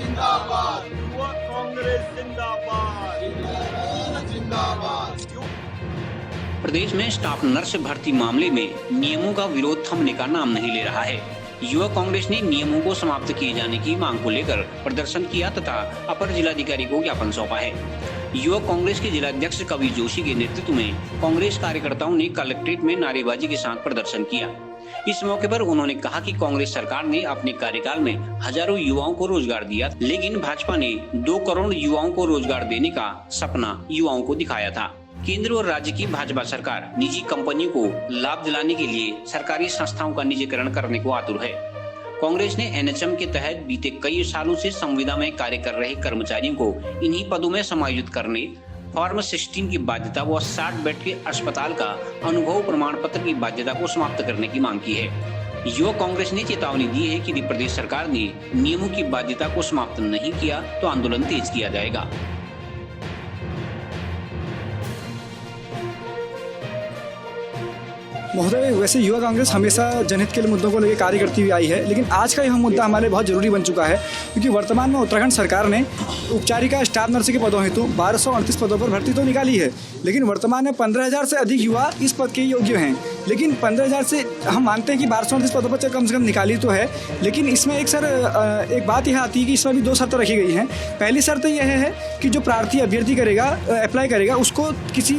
जिंदाबाद, युवा कांग्रेस जिंदाबाद, जिंदाबाद। प्रदेश में स्टाफ नर्स भर्ती मामले में नियमों का विरोध थमने का नाम नहीं ले रहा है। युवा कांग्रेस ने नियमों को समाप्त किए जाने की मांग को लेकर प्रदर्शन किया तथा अपर जिलाधिकारी को ज्ञापन सौंपा है। युवा कांग्रेस के जिलाध्यक्ष कवि जोशी के नेतृत्व में कांग्रेस कार्यकर्ताओं ने कलेक्ट्रेट में नारेबाजी के साथ प्रदर्शन किया। इस मौके पर उन्होंने कहा कि कांग्रेस सरकार ने अपने कार्यकाल में हजारों युवाओं को रोजगार दिया, लेकिन भाजपा ने 2 करोड़ युवाओं को रोजगार देने का सपना युवाओं को दिखाया था। केंद्र और राज्य की भाजपा सरकार निजी कंपनियों को लाभ दिलाने के लिए सरकारी संस्थाओं का निजीकरण करने को आतुर है। कांग्रेस ने एनएचएम के तहत बीते कई सालों से संविदा में कार्य कर रहे कर्मचारियों को इन्हीं पदों में समायोजित करने, फॉर्म 16 की बाध्यता व 60 बेड के अस्पताल का अनुभव प्रमाण पत्र की बाध्यता को समाप्त करने की मांग की है। युवा कांग्रेस ने चेतावनी दी है कि यदि प्रदेश सरकार ने नियमों की बाध्यता को समाप्त नहीं किया तो आंदोलन तेज किया जाएगा। महोदय, वैसे युवा कांग्रेस हमेशा जनहित के मुद्दों को लेकर कार्य करती हुई आई है, लेकिन आज का यह मुद्दा हमारे बहुत जरूरी बन चुका है क्योंकि वर्तमान में उत्तराखंड सरकार ने उपचारिका स्टाफ नर्स के पदों हेतु 1238 पदों पर भर्ती तो निकाली है, लेकिन वर्तमान में 15,000 से अधिक युवा इस पद के योग्य हैं। लेकिन 15,000 से हम मानते हैं कि 1238 पदों पर कम से कम निकाली तो है, लेकिन इसमें एक बात यह आती है कि इसमें भी 2 शर्तें रखी गई हैं। पहली शर्त यह है कि जो प्रार्थी अभ्यर्थी अप्लाई करेगा उसको किसी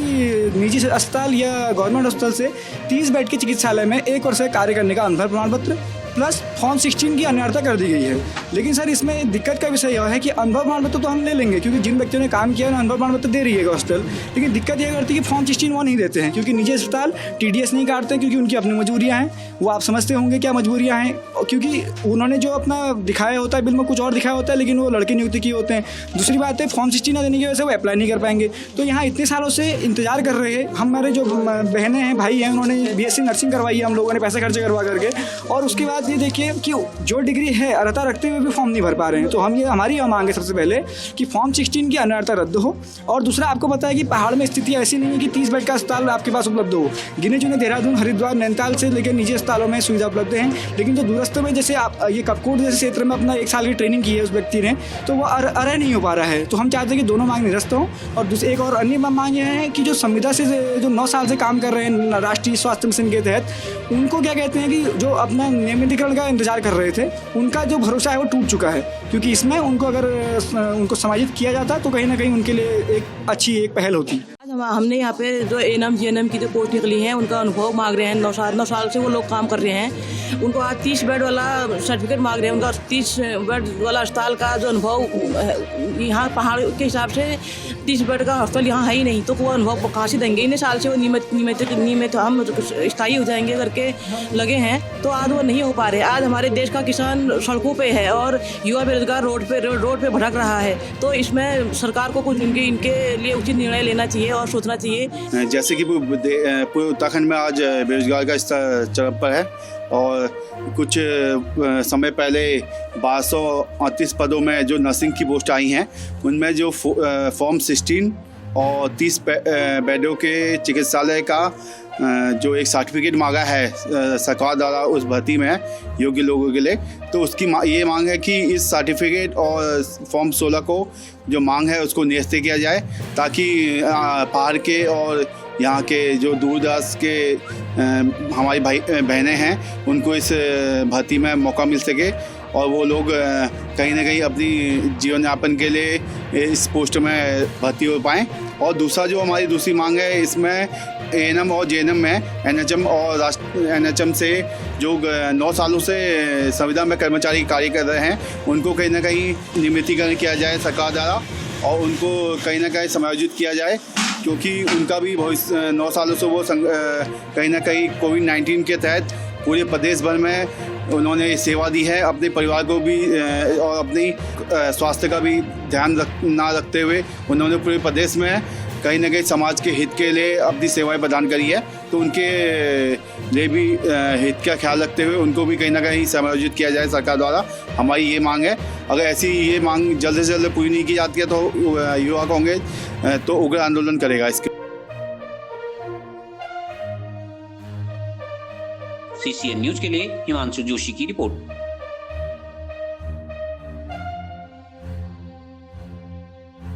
निजी अस्पताल या गवर्नमेंट अस्पताल से 30 बेड के चिकित्सालय में 1 वर्ष कार्य करने का अनुभव प्रमाण पत्र प्लस फॉर्म 16 की अनिवार्यता कर दी गई है। लेकिन सर, इसमें दिक्कत का विषय यह है कि अनुभव प्रमाण पत्र तो हम ले लेंगे क्योंकि जिन व्यक्तियों ने काम किया है अनुभव प्रमाण पत्र दे रही है हॉस्पिटल, लेकिन दिक्कत यह करती है कि फॉर्म 16 वो नहीं देते हैं क्योंकि निजी अस्पताल TDS नहीं काटते क्योंकि उनकी अपनी मजबूरियाँ हैं। वो आप समझते होंगे क्या मजबूरियाँ हैं, क्योंकि उन्होंने जो अपना दिखाया होता है बिल में कुछ और दिखाया होता है, लेकिन वो लड़के नियुक्त किए होते हैं। दूसरी बात है, फॉर्म 16 न देने की वजह से वो अप्लाई नहीं कर पाएंगे। तो यहाँ इतने सालों से इंतजार कर रहे हैं हमारे जो बहनें हैं, भाई हैं, उन्होंने BSc नर्सिंग करवाई है हम लोगों ने पैसे खर्च करवा करके, और उसके बाद ये देखिए कि जो डिग्री है अर्हता रखते हुए भी फॉर्म नहीं भर पा रहे हैं। तो हमारी मांग है सबसे पहले कि फॉर्म 16 की अनिवार्यता रद्द हो। और दूसरा, आपको पता है कि पहाड़ में स्थिति ऐसी नहीं है कि 30 बेड का अस्पताल आपके पास उपलब्ध हो। गिने चुने देहरादून, हरिद्वार, नैनीताल से लेकर निजी अस्पतालों में सुविधा उपलब्ध है, लेकिन जो दूरस्थ में जैसे आप ये कपकोट जैसे क्षेत्र में अपना 1 साल की ट्रेनिंग की है उस व्यक्ति ने, तो वो अर्ह नहीं हो पा रहा है। तो हम चाहते हैं कि दोनों मांग निरस्त हों। और एक और अन्य मांग यह है कि जो संविदा से जो 9 साल से काम कर रहे हैं राष्ट्रीय स्वास्थ्य मिशन के तहत, उनको क्या कहते हैं कि जो अपना नियमितीकरण का इंतजार कर रहे थे, उनका जो भरोसा है वो टूट चुका है, क्योंकि इसमें उनको समायोजित किया जाता तो कहीं ना कहीं उनके लिए एक अच्छी पहल होती। आज हमने यहाँ पे जो ANM GNM की जो पोस्ट निकली है उनका अनुभव मांग रहे हैं। 9 साल से वो लोग काम कर रहे हैं। उनको आज 30 बेड वाला सर्टिफिकेट मांग रहे हैं। उनका 30 बेड वाला अस्पताल का जो अनुभव यहाँ पहाड़ के हिसाब से 30 बेड का अस्पताल यहाँ है ही नहीं, तो वो अनुभव कहाँ से देंगे। इतने साल से वो नियमित हम स्थायी हो जाएंगे करके लगे हैं, तो आज वो नहीं हो पा रहे। आज हमारे देश का किसान सड़कों पे है और युवा बेरोजगार रोड पे भटक रहा है। तो इसमें सरकार को कुछ इनके लिए उचित निर्णय लेना चाहिए और सोचना चाहिए। जैसे कि पूरे उत्तराखंड में आज बेरोजगार का स्तर चरम पर है और कुछ समय पहले 1238 पदों में जो नर्सिंग की पोस्ट आई हैं, उनमें जो फॉर्म 16 और 30 बेडों के चिकित्सालय का जो एक सर्टिफिकेट मांगा है सरकार द्वारा उस भर्ती में योग्य लोगों के लिए, तो उसकी ये मांग है कि इस सर्टिफिकेट और फॉर्म 16 को जो मांग है उसको निरस्त किया जाए, ताकि पहाड़ के और यहाँ के जो दूर दराज के हमारी भाई बहनें हैं उनको इस भर्ती में मौका मिल सके और वो लोग कहीं ना कहीं अपनी जीवन यापन के लिए इस पोस्ट में भर्ती हो पाएँ। और दूसरा जो हमारी दूसरी मांग है, इसमें ANM और JNM में NHM से जो 9 सालों से संविदा में कर्मचारी कार्य कर रहे हैं, उनको कहीं ना कहीं नियमितीकरण किया जाए सरकार द्वारा और उनको कहीं ना कहीं समायोजित किया जाए, क्योंकि उनका भी भविष्य 9 सालों से वो कहीं ना कहीं कोविड-19 के तहत पूरे प्रदेश भर में उन्होंने सेवा दी है। अपने परिवार को भी और अपनी स्वास्थ्य का भी ध्यान ना रखते हुए उन्होंने पूरे प्रदेश में कहीं ना कहीं समाज के हित के लिए अपनी सेवाएं प्रदान करी है। तो उनके लिए भी हित का ख्याल रखते हुए उनको भी कहीं ना कहीं समायोजित किया जाए सरकार द्वारा। हमारी ये मांग है। अगर ऐसी ये मांग जल्द से जल्द पूरी नहीं की जाती है तो युवा कांग्रेस तो उग्र आंदोलन करेगा इसके। CCN न्यूज के लिए हिमांशु जोशी की रिपोर्ट।